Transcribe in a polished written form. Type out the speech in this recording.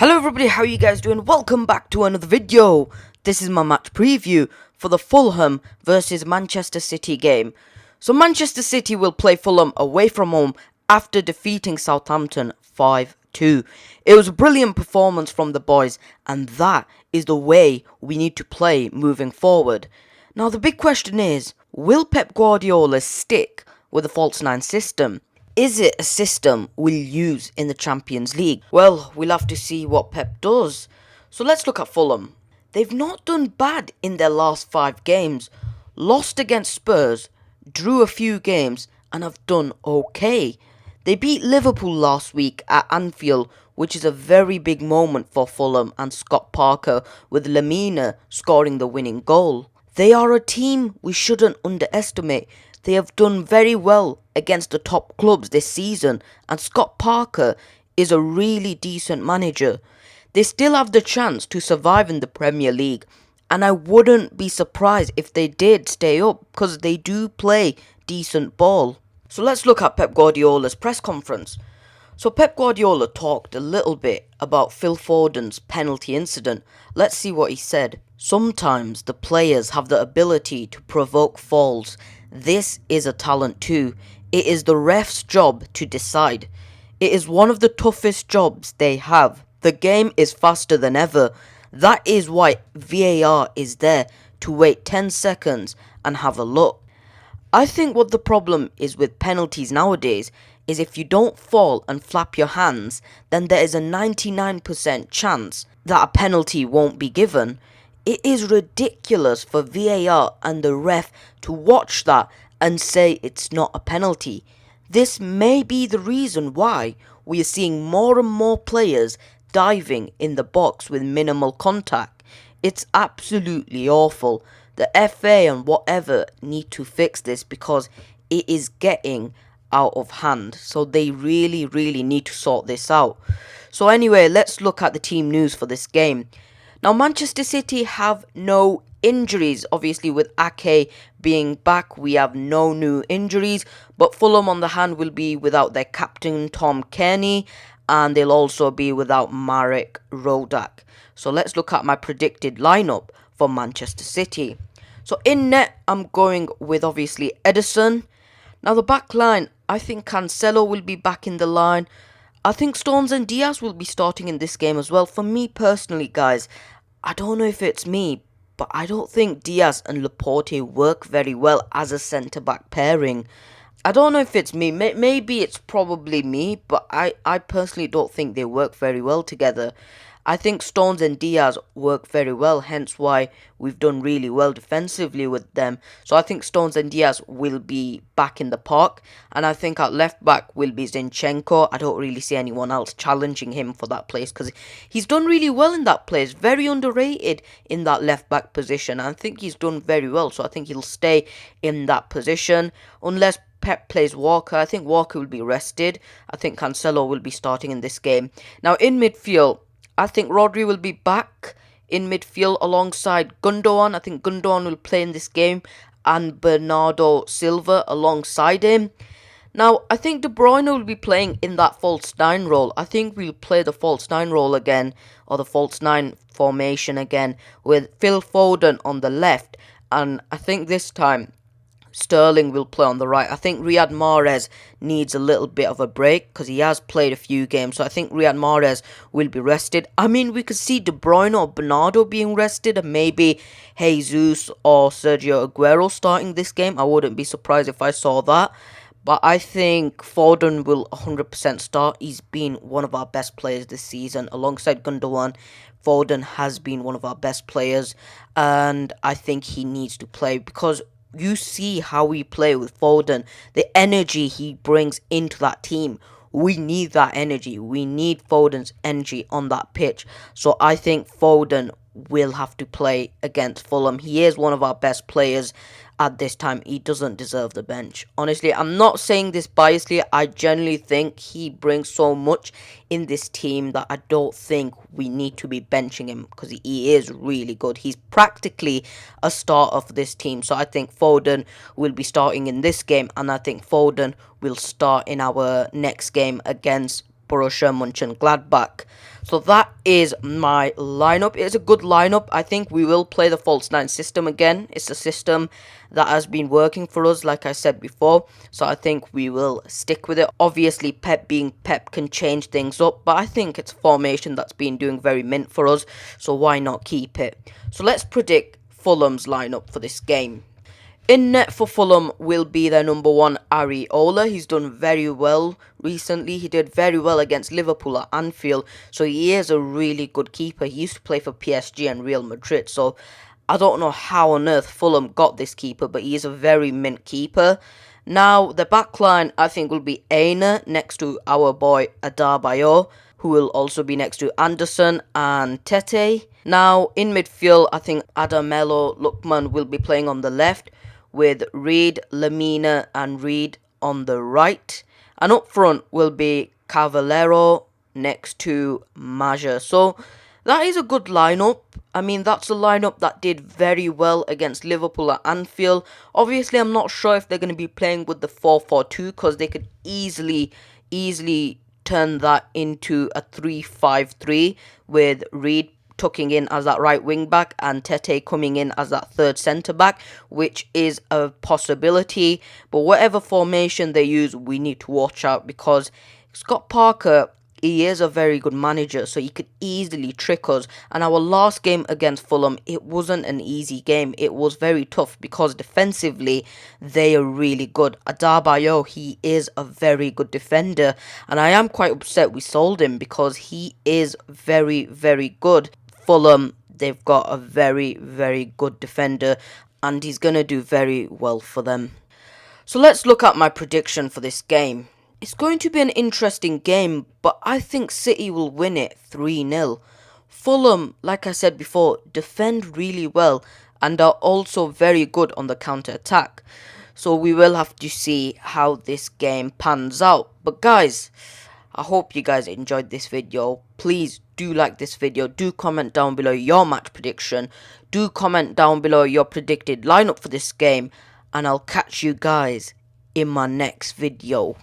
Hello everybody, how are you guys doing? Welcome back to another video. This is my match preview for the Fulham versus Manchester City game. So Manchester City will play Fulham away from home after defeating Southampton 5-2. It was a brilliant performance from the boys, and that is the way we need to play moving forward. Now the big question is, will Pep Guardiola stick with the false nine system? Is it a system we'll use in the Champions League? Well, we'll have to see what Pep does. So let's look at Fulham. They've not done bad in their last 5 games. Lost against Spurs, drew a few games, and have done okay. They beat Liverpool last week at Anfield, which is a very big moment for Fulham and Scott Parker, with Lamina scoring the winning goal. They are a team we shouldn't underestimate. They have done very well against the top clubs this season, and Scott Parker is a really decent manager. They still have the chance to survive in the Premier League, and I wouldn't be surprised if they did stay up, because they do play decent ball. So let's look at Pep Guardiola's press conference. So Pep Guardiola talked a little bit about Phil Foden's penalty incident. Let's see what he said. Sometimes the players have the ability to provoke fouls. This is a talent too. It is the ref's job to decide. It is one of the toughest jobs they have. The game is faster than ever. That is why VAR is there, to wait 10 seconds and have a look. I think what the problem is with penalties nowadays is if you don't fall and flap your hands, then there is a 99% chance that a penalty won't be given. It is ridiculous for VAR and the ref to watch that and say it's not a penalty. This may be the reason why we are seeing more and more players diving in the box with minimal contact. It's absolutely awful. The FA and whatever need to fix this because it is getting out of hand. So they really need to sort this out. So anyway, let's look at the team news for this game. Now Manchester City have no injuries. Obviously with Ake being back, we have no new injuries. But Fulham on the hand will be without their captain Tom Kearney, and they'll also be without Marek Rodak. So let's look at my predicted lineup for Manchester City. So in net, I'm going with obviously Ederson. Now the back line, I think Cancelo will be back in the line. I think Stones and Diaz will be starting in this game as well. For me personally, guys, I don't know if it's me, but I don't think Diaz and Laporte work very well as a centre-back pairing. I don't know if it's me, maybe it's probably me, but I personally don't think they work very well together. I think Stones and Diaz work very well, hence why we've done really well defensively with them. So I think Stones and Diaz will be back in the park, and I think at left back will be Zinchenko. I don't really see anyone else challenging him for that place because he's done really well in that place. Very underrated in that left back position. I think he's done very well, so I think he'll stay in that position unless Pep plays Walker. I think Walker will be rested. I think Cancelo will be starting in this game. Now in midfield, I think Rodri will be back in midfield alongside Gundogan. I think Gundogan will play in this game and Bernardo Silva alongside him. Now, I think De Bruyne will be playing in that false 9 role. I think we'll play the false 9 role again, or the false 9 formation again, with Phil Foden on the left. And I think this time Sterling will play on the right. I think Riyad Mahrez needs a little bit of a break because he has played a few games. So I think Riyad Mahrez will be rested. I mean, we could see De Bruyne or Bernardo being rested, and maybe Jesus or Sergio Aguero starting this game. I wouldn't be surprised if I saw that. But I think Foden will 100% start. He's been one of our best players this season. Alongside Gundogan, Foden has been one of our best players. And I think he needs to play because you see how we play with Foden, the energy he brings into that team. We need that energy. We need Foden's energy on that pitch. So I think Foden will have to play against Fulham. He is one of our best players at this time. He doesn't deserve the bench. Honestly, I'm not saying this biasly. I genuinely think he brings so much in this team that I don't think we need to be benching him because he is really good. He's practically a star of this team. So I think Foden will be starting in this game, and I think Foden will start in our next game against Borussia Mönchengladbach. So that is my lineup. It's a good lineup. I think we will play the false nine system again. It's a system that has been working for us, like I said before. So I think we will stick with it. Obviously, Pep being Pep can change things up, but I think it's a formation that's been doing very mint for us. So why not keep it? So let's predict Fulham's lineup for this game. In net for Fulham will be their number one, Areola. He's done very well recently. He did very well against Liverpool at Anfield. So he is a really good keeper. He used to play for PSG and Real Madrid. So I don't know how on earth Fulham got this keeper, but he is a very mint keeper. Now, the backline, I think, will be Aina next to our boy Adarbayo, who will also be next to Anderson and Tete. Now, in midfield, I think Adamello Lukman will be playing on the left, with Reed, Lamina and Reed on the right. And up front will be Cavallero next to Maja. So that is a good lineup. I mean, that's a lineup that did very well against Liverpool at Anfield. Obviously, I'm not sure if they're going to be playing with the 4-4-2 because they could easily turn that into a 3-5-3 with Reed tucking in as that right wing back and Tete coming in as that third centre back, which is a possibility. But whatever formation they use, we need to watch out because Scott Parker, he is a very good manager, so he could easily trick us. And our last game against Fulham, it wasn't an easy game. It was very tough because defensively, they are really good. Adarbayo, he is a very good defender. And I am quite upset we sold him because he is very, very good. Fulham, they've got a very, very good defender. And he's going to do very well for them. So let's look at my prediction for this game. It's going to be an interesting game, but I think City will win it 3-0. Fulham, like I said before, defend really well and are also very good on the counter-attack. So we will have to see how this game pans out. But guys, I hope you guys enjoyed this video. Please do like this video. Do comment down below your match prediction. Do comment down below your predicted lineup for this game. And I'll catch you guys in my next video.